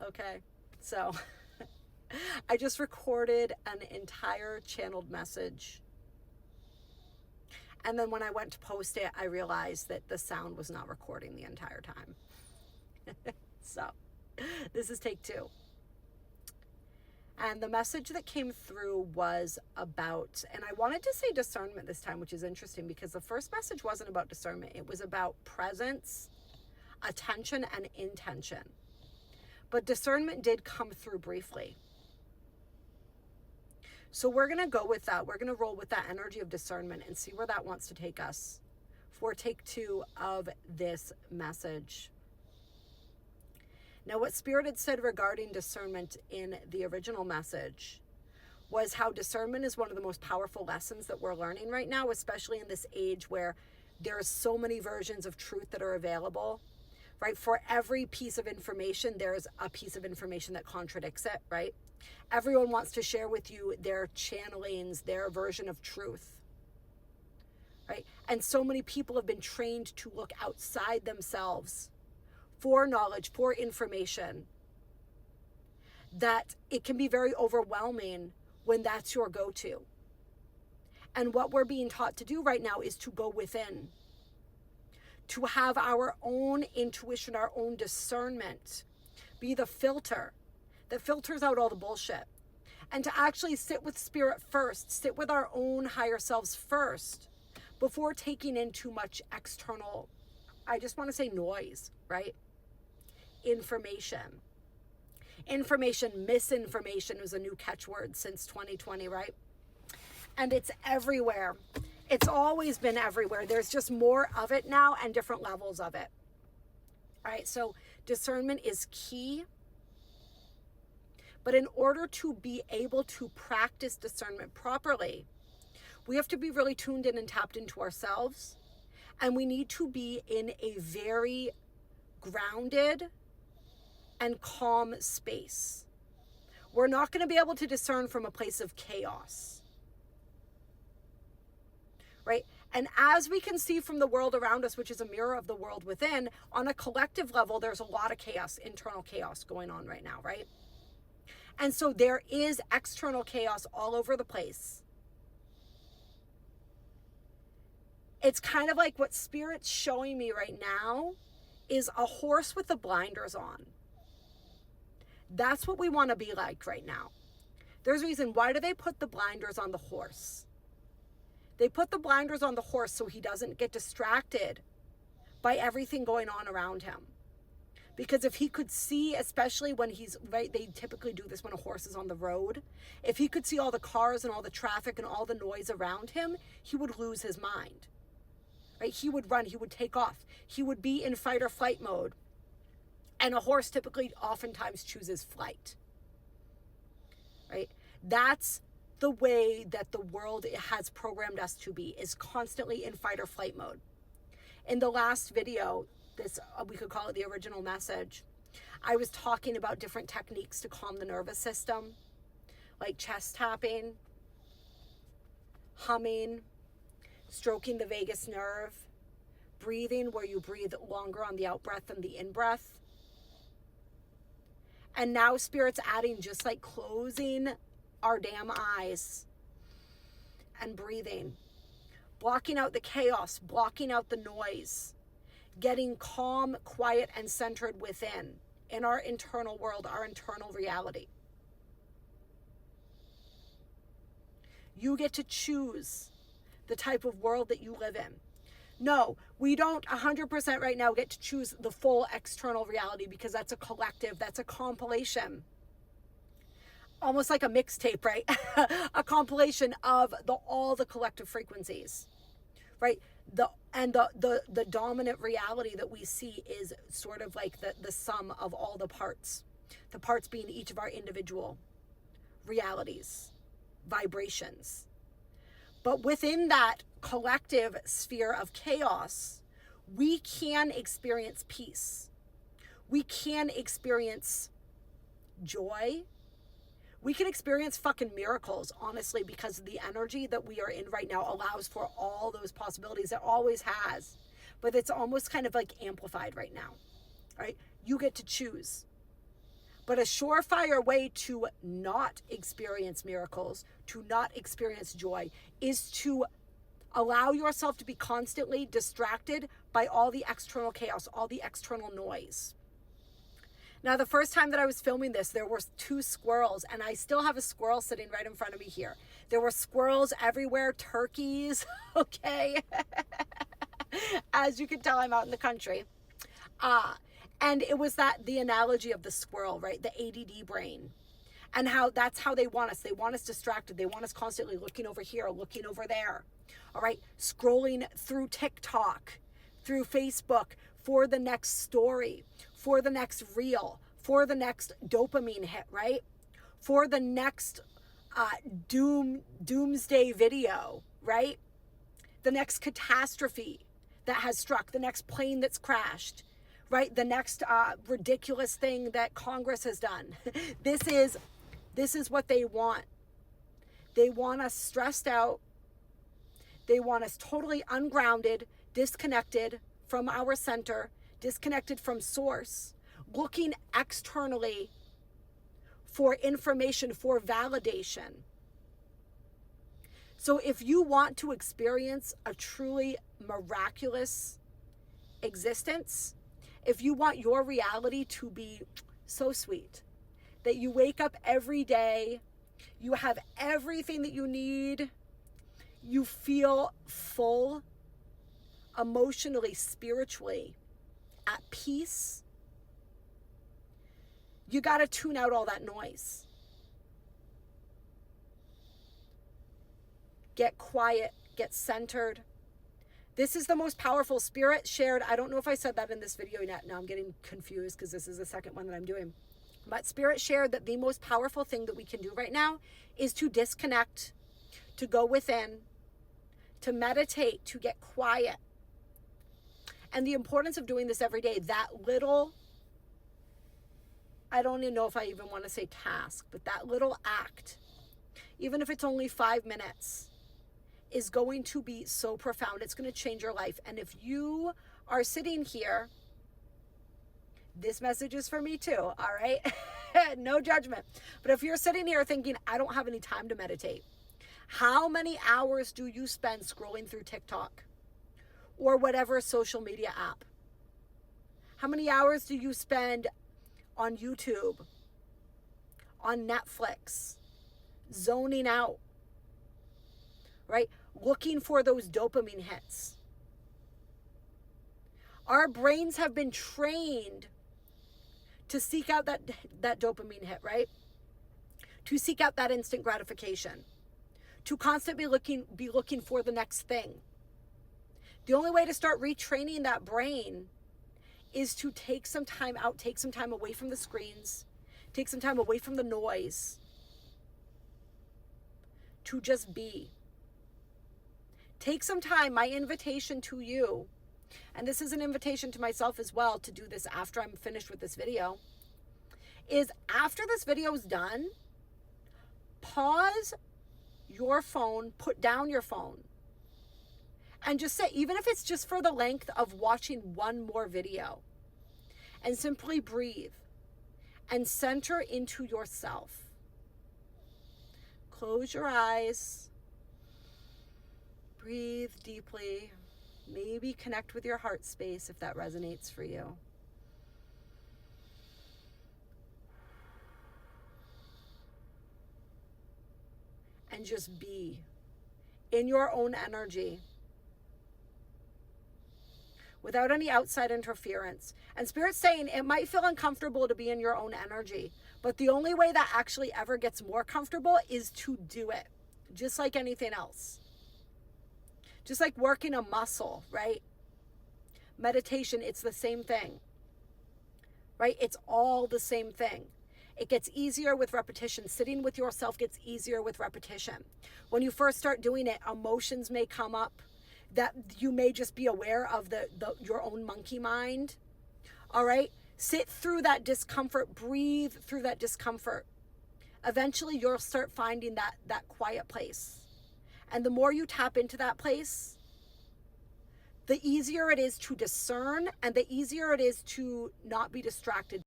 Okay, so I just recorded an entire channeled message. And then when I went to post it, I realized that the sound was not recording the entire time. So this is take 2. And the message that came through was about, and I wanted to say discernment this time, which is interesting because the first message wasn't about discernment. It was about presence, attention, and intention. But discernment did come through briefly. So we're going to go with that. We're going to roll with that energy of discernment and see where that wants to take us for take 2 of this message. Now, what Spirit had said regarding discernment in the original message was how discernment is one of the most powerful lessons that we're learning right now, especially in this age where there's so many versions of truth that are available, right? For every piece of information, there's a piece of information that contradicts it, right? Everyone wants to share with you their channelings, their version of truth, right? And so many people have been trained to look outside themselves for knowledge, for information, that it can be very overwhelming when that's your go-to. And what we're being taught to do right now is to go within, to have our own intuition, our own discernment, be the filter that filters out all the bullshit, and to actually sit with Spirit first, sit with our own higher selves first, before taking in too much external, I just want to say noise, right? Information, misinformation is a new catchword since 2020, right? And it's everywhere. It's always been everywhere. There's just more of it now and different levels of it. All right, so discernment is key. But in order to be able to practice discernment properly, we have to be really tuned in and tapped into ourselves. And we need to be in a very grounded and calm space. We're not going to be able to discern from a place of chaos, right? And as we can see from the world around us, which is a mirror of the world within, on a collective level, there's a lot of chaos, internal chaos going on right now, right? And so there is external chaos all over the place. It's kind of like what Spirit's showing me right now is a horse with the blinders on. That's what we want to be like right now. There's a reason. Why do they put the blinders on the horse? They put the blinders on the horse so he doesn't get distracted by everything going on around him. Because if he could see, especially when he's, right, they typically do this when a horse is on the road. If he could see all the cars and all the traffic and all the noise around him, he would lose his mind. Right? He would run, he would take off. He would be in fight or flight mode. And a horse typically oftentimes chooses flight. Right? That's the way that the world has programmed us to be, is constantly in fight or flight mode. In the last video, this we could call it the original message, I was talking about different techniques to calm the nervous system, like chest tapping, humming, stroking the vagus nerve, breathing where you breathe longer on the out breath than the in breath. And now Spirit's adding just like closing our damn eyes and breathing, blocking out the chaos, blocking out the noise, getting calm, quiet, and centered within, in our internal world, our internal reality. You get to choose the type of world that you live in. No, we don't 100% right now get to choose the full external reality, because that's a collective, that's a compilation. Almost like a mixtape, right? A compilation of all the collective frequencies, right? The dominant reality that we see is sort of like the sum of all the parts being each of our individual realities, vibrations. But within that collective sphere of chaos, we can experience peace. We can experience joy. We can experience fucking miracles, honestly, because the energy that we are in right now allows for all those possibilities. It always has. But it's almost kind of like amplified right now, right? You get to choose. But a surefire way to not experience miracles, to not experience joy, is to allow yourself to be constantly distracted by all the external chaos, all the external noise. Now, the first time that I was filming this, there were 2 squirrels, and I still have a squirrel sitting right in front of me here. There were squirrels everywhere, turkeys, okay? As you can tell, I'm out in the country. And it was the analogy of the squirrel, right? The ADD brain. And how that's how they want us. They want us distracted. They want us constantly looking over here, looking over there. All right? Scrolling through TikTok, through Facebook for the next story, for the next reel, for the next dopamine hit, right? For the next doomsday video, right? The next catastrophe that has struck, the next plane that's crashed, right? The next ridiculous thing that Congress has done. This is what they want. They want us stressed out. They want us totally ungrounded, disconnected from our center, disconnected from source, looking externally for information, for validation. So if you want to experience a truly miraculous existence, if you want your reality to be so sweet, that you wake up every day, you have everything that you need, you feel full, emotionally, spiritually, at peace, you got to tune out all that noise. Get quiet, get centered. This is the most powerful. Spirit shared, I don't know if I said that in this video yet. Now I'm getting confused because this is the second one that I'm doing. But Spirit shared that the most powerful thing that we can do right now is to disconnect, to go within, to meditate, to get quiet. And the importance of doing this every day, that little, I don't even know if I even want to say task, but that little act, even if it's only 5 minutes, is going to be so profound. It's going to change your life. And if you are sitting here, this message is for me too, all right? No judgment. But if you're sitting here thinking, I don't have any time to meditate, how many hours do you spend scrolling through TikTok or whatever social media app? How many hours do you spend on YouTube, on Netflix, zoning out, right? Looking for those dopamine hits. Our brains have been trained to seek out that dopamine hit, right? To seek out that instant gratification. To constantly be looking for the next thing. The only way to start retraining that brain is to take some time out, take some time away from the screens, take some time away from the noise, to just be. Take some time. My invitation to you, and this is an invitation to myself as well to do this after I'm finished with this video, is after this video is done, pause your phone, put down your phone, and just say, even if it's just for the length of watching one more video, and simply breathe and center into yourself. Close your eyes. Breathe deeply. Maybe connect with your heart space if that resonates for you. And just be in your own energy without any outside interference. And Spirit's saying it might feel uncomfortable to be in your own energy, but the only way that actually ever gets more comfortable is to do it, just like anything else. Just like working a muscle, right? Meditation, it's the same thing, right? It's all the same thing. It gets easier with repetition. Sitting with yourself gets easier with repetition. When you first start doing it, emotions may come up that you may just be aware of your own monkey mind. All right? Sit through that discomfort. Breathe through that discomfort. Eventually, you'll start finding that quiet place. And the more you tap into that place, the easier it is to discern and the easier it is to not be distracted.